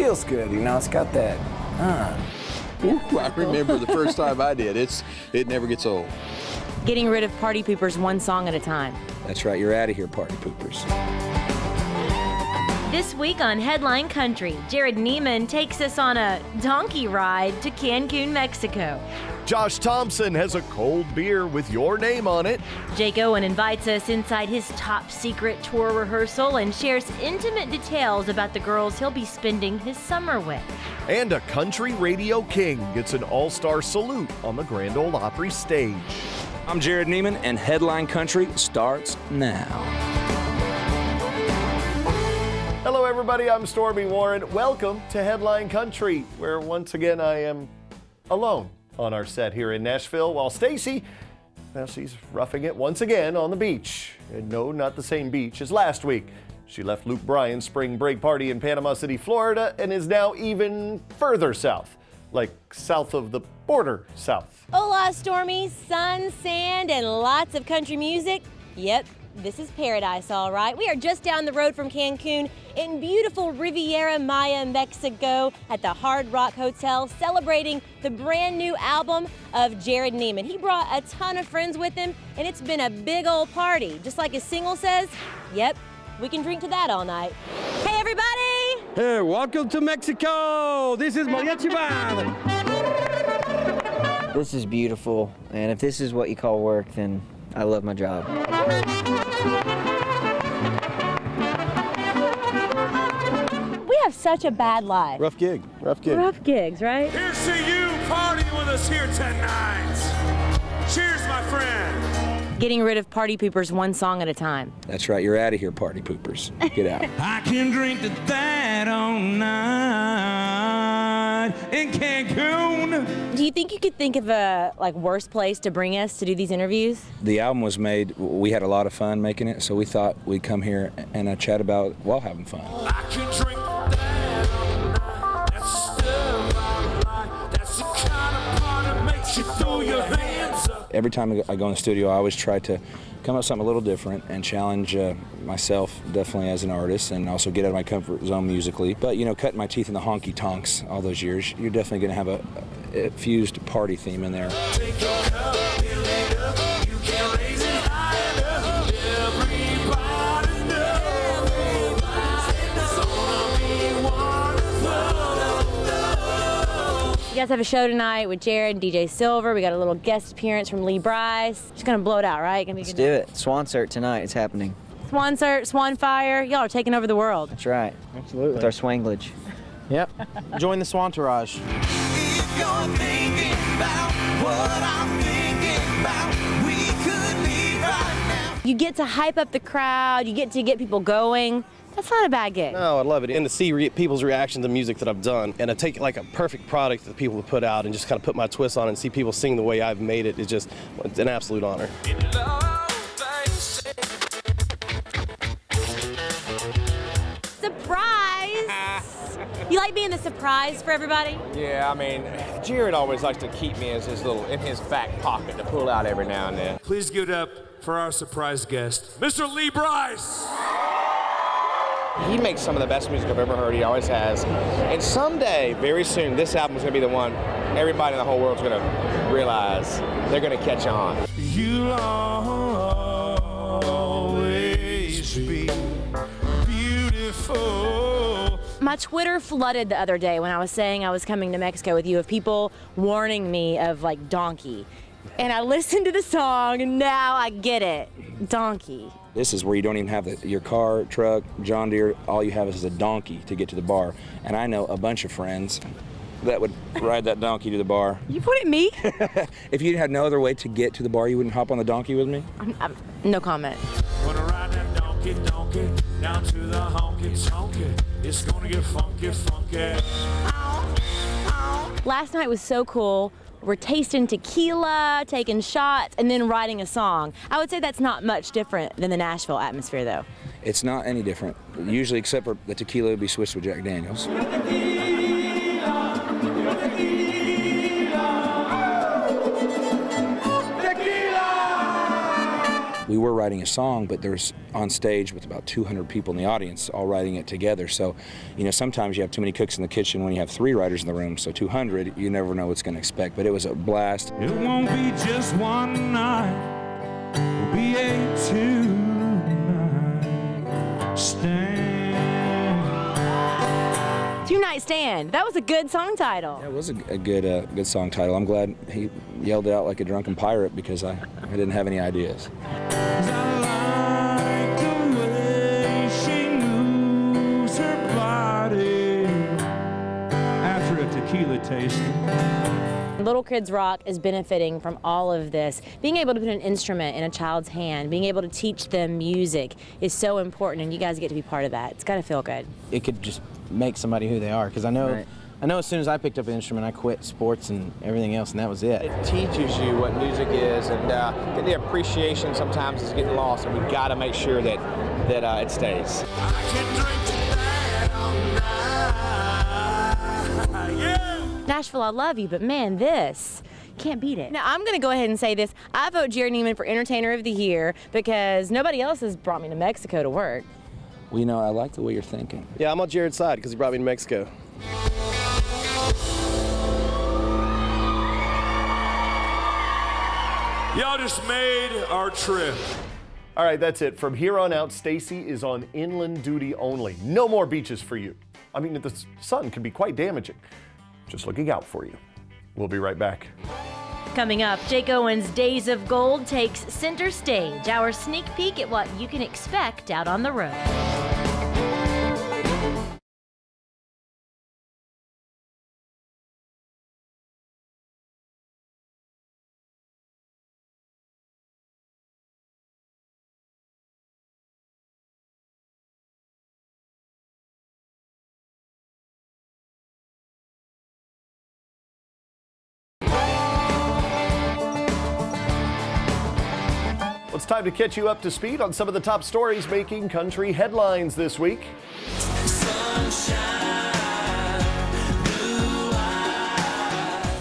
feels good, you know, it's got that, Ooh, I remember the first time I did. It never gets old. Getting rid of party poopers one song at a time. That's right, you're out of here, party poopers. This week on Headline Country, Jerrod Niemann takes us on a donkey ride to Cancun, Mexico. Josh Thompson has a cold beer with your name on it. Jake Owen invites us inside his top secret tour rehearsal and shares intimate details about the girls he'll be spending his summer with. And a country radio king gets an all-star salute on the Grand Ole Opry stage. I'm Jerrod Niemann, and Headline Country starts now. Hello everybody, I'm Stormy Warren. Welcome to Headline Country, where once again I am alone on our set here in Nashville, while Stacy, well, she's roughing it once again on the beach. And no, not the same beach as last week. She left Luke Bryan's spring break party in Panama City, Florida, and is now even further south, like south of the border south. Hola, Stormy. Sun, sand, and lots of country music. Yep, this is paradise, all right. We are just down the road from Cancun in beautiful Riviera Maya, Mexico at the Hard Rock Hotel, celebrating the brand new album of Jerrod Niemann. He brought a ton of friends with him, and it's been a big old party. Just like his single says, yep, we can drink to that all night. Hey, everybody! Hey, welcome to Mexico! This is Mariachi Band! This is beautiful, and if this is what you call work, then I love my job. We have such a bad life. Rough gig. Rough gigs, right? Here's to you partying with us here tonight. Cheers, my friend. Getting rid of party poopers one song at a time. That's right, you're out of here, party poopers. Get out. I can drink to that all night in Cancun. Do you think you could think of a worse place to bring us to do these interviews? The album was made, we had a lot of fun making it, so we thought we'd come here and chat about while having fun. I can drink that all night. That's the stuff I like. That's the kind of party that makes you throw your hands up. Every time I go in the studio, I always try to come up with something a little different and challenge myself, definitely as an artist, and also get out of my comfort zone musically. But, you know, cutting my teeth in the honky-tonks all those years, you're definitely going to have a fused party theme in there. Take your cup, fill it up. You can raise it high enough. Everybody knows it's gonna be wonderful. You guys have a show tonight with Jerrod and DJ Silver. We got a little guest appearance from Lee Bryce. Just gonna blow it out, right? Gonna be Let's good do night. it. Swansert tonight. It's happening. Swansert, Swan Fire. Y'all are taking over the world. That's right. Absolutely. With our swanglage. Yep. Join the Swantourage. If you're thinking about what I'm thinking about, we could leave right now. You get to hype up the crowd. You get to get people going. That's not a bad gig. No, I love it. And to see people's reaction to music that I've done, and to take like a perfect product that people have put out and just kind of put my twist on it and see people sing the way I've made it, it's an absolute honor. Surprise! You like being the surprise for everybody? Yeah, I mean, Jerrod always likes to keep me as in his back pocket to pull out every now and then. Please give it up for our surprise guest, Mr. Lee Bryce. He makes some of the best music I've ever heard. He always has. And someday, very soon, this album is going to be the one everybody in the whole world's going to realize they're going to catch on. You'll always be beautiful. My Twitter flooded the other day when I was saying I was coming to Mexico with you of people warning me of like donkey. And I listened to the song and now I get it. Donkey. This is where you don't even have your car, truck, John Deere. All you have is a donkey to get to the bar. And I know a bunch of friends that would ride that donkey to the bar. You put it me? If you had no other way to get to the bar, you wouldn't hop on the donkey with me? No comment. Wanna ride that donkey, donkey, down to the honky tonky. It's gonna get funky, funky. Last night was so cool. We're tasting tequila, taking shots, and then writing a song. I would say that's not much different than the Nashville atmosphere, though. It's not any different. Usually, except for the tequila would be switched with Jack Daniels. We were writing a song, but there's on stage with about 200 people in the audience all writing it together. So, sometimes you have too many cooks in the kitchen when you have 3 writers in the room. So 200, you never know what's going to expect. But it was a blast. It won't be just one night, we'll be 8 2-night stand. 2-Night Stand. That was a good song title. Yeah, it was a good song title. I'm glad he yelled it out like a drunken pirate because I didn't have any ideas. 'Cause I like the way she moves her body after a tequila tasting. Little Kids Rock is benefiting from all of this. Being able to put an instrument in a child's hand, being able to teach them music is so important, and you guys get to be part of that. It's got to feel good. It could just make somebody who they are, because I know as soon as I picked up an instrument, I quit sports and everything else, and that was it. It teaches you what music is, and the appreciation sometimes is getting lost, and we got to make sure that it stays. I can drink to that all night. Yeah. Nashville, I love you, but man, this can't beat it. Now, I'm going to go ahead and say this. I vote Jerrod Niemann for Entertainer of the Year because nobody else has brought me to Mexico to work. Well, I like the way you're thinking. Yeah, I'm on Jerrod's side because he brought me to Mexico. Y'all just made our trip. All right, that's it. From here on out, Stacy is on inland duty only. No more beaches for you. I mean, the sun can be quite damaging. Just looking out for you. We'll be right back. Coming up, Jake Owen's Days of Gold takes center stage, our sneak peek at what you can expect out on the road. Well, it's time to catch you up to speed on some of the top stories making country headlines this week.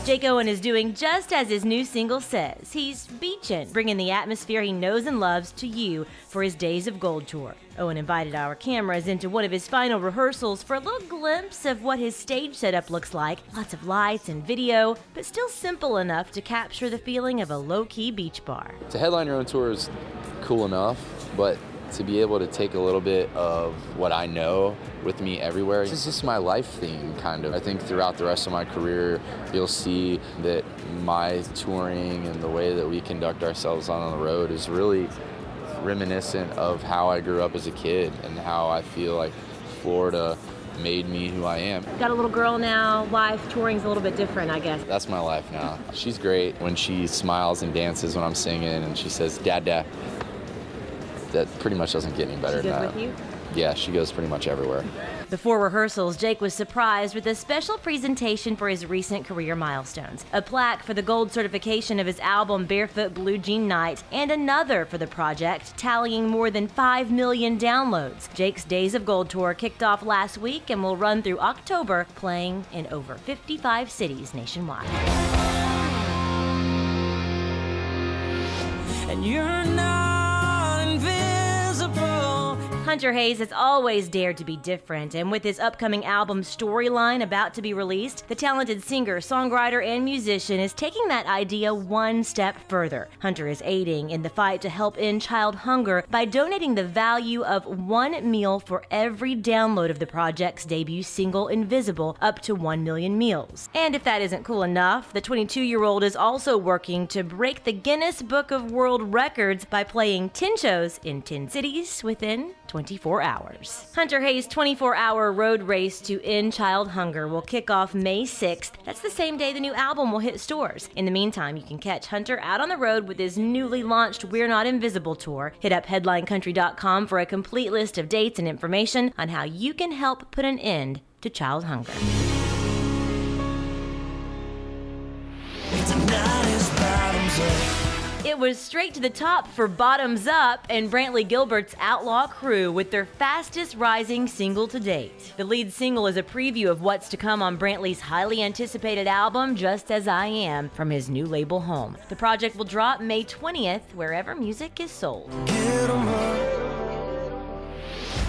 Jake Owen is doing just as his new single says. He's beachin', bringing the atmosphere he knows and loves to you for his Days of Gold tour. Owen invited our cameras into one of his final rehearsals for a little glimpse of what his stage setup looks like. Lots of lights and video, but still simple enough to capture the feeling of a low-key beach bar. To headline your own tour is cool enough, but to be able to take a little bit of what I know with me everywhere, this is just my life theme, kind of. I think throughout the rest of my career, you'll see that my touring and the way that we conduct ourselves on the road is really reminiscent of how I grew up as a kid and how I feel like Florida made me who I am. Got a little girl now, wife, touring's a little bit different, I guess. That's my life now. She's great when she smiles and dances when I'm singing and she says, "Dad, Dad." That pretty much doesn't get any better She than goes that. with you? Yeah, she goes pretty much everywhere. Before rehearsals, Jake was surprised with a special presentation for his recent career milestones. A plaque for the gold certification of his album Barefoot Blue Jean Night, and another for the project, tallying more than 5 million downloads. Jake's Days of Gold tour kicked off last week and will run through October, playing in over 55 cities nationwide. And you're not invisible. Hunter Hayes has always dared to be different, and with his upcoming album Storyline about to be released, the talented singer, songwriter, and musician is taking that idea one step further. Hunter is aiding in the fight to help end child hunger by donating the value of one meal for every download of the project's debut single, Invisible, up to 1 million meals. And if that isn't cool enough, the 22-year-old is also working to break the Guinness Book of World Records by playing 10 shows in 10 cities within 24 hours. Hunter Hayes' 24-hour road race to end child hunger will kick off May 6th. That's the same day the new album will hit stores. In the meantime, you can catch Hunter out on the road with his newly launched We're Not Invisible tour. Hit up headlinecountry.com for a complete list of dates and information on how you can help put an end to child hunger. It was straight to the top for Bottoms Up and Brantley Gilbert's Outlaw Crew with their fastest rising single to date. The lead single is a preview of what's to come on Brantley's highly anticipated album, Just As I Am, from his new label Home. The project will drop May 20th, wherever music is sold.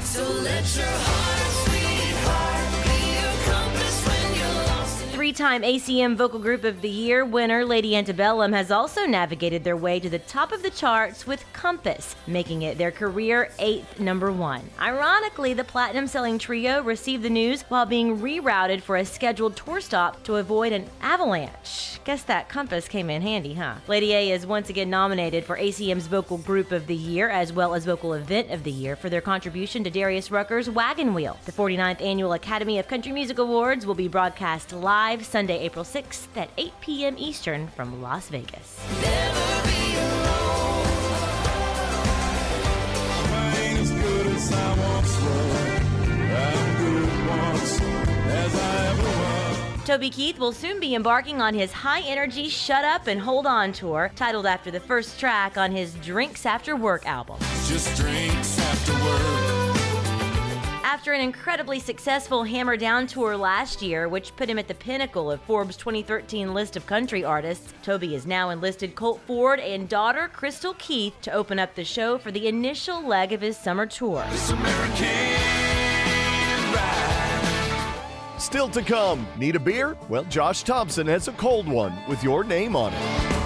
So let your heart, sweetheart, be your compass when you're lost. Three-time ACM Vocal Group of the Year winner Lady Antebellum has also navigated their way to the top of the charts with Compass, making it their career 8th #1. Ironically, the platinum-selling trio received the news while being rerouted for a scheduled tour stop to avoid an avalanche. Guess that Compass came in handy, huh? Lady A is once again nominated for ACM's Vocal Group of the Year as well as Vocal Event of the Year for their contribution to Darius Rucker's Wagon Wheel. The 49th Annual Academy of Country Music Awards will be broadcast live Sunday, April 6th at 8 p.m. Eastern from Las Vegas. Never be alone. I ain't as good as I once was. I'm good once as I ever was. Toby Keith will soon be embarking on his high-energy Shut Up and Hold On tour, titled after the first track on his Drinks After Work album. Just drinks after work. After an incredibly successful Hammer Down tour last year, which put him at the pinnacle of Forbes' 2013 list of country artists, Toby has now enlisted Colt Ford and daughter Crystal Keith to open up the show for the initial leg of his summer tour. This American ride. Still to come, need a beer? Well, Josh Thompson has a cold one with your name on it.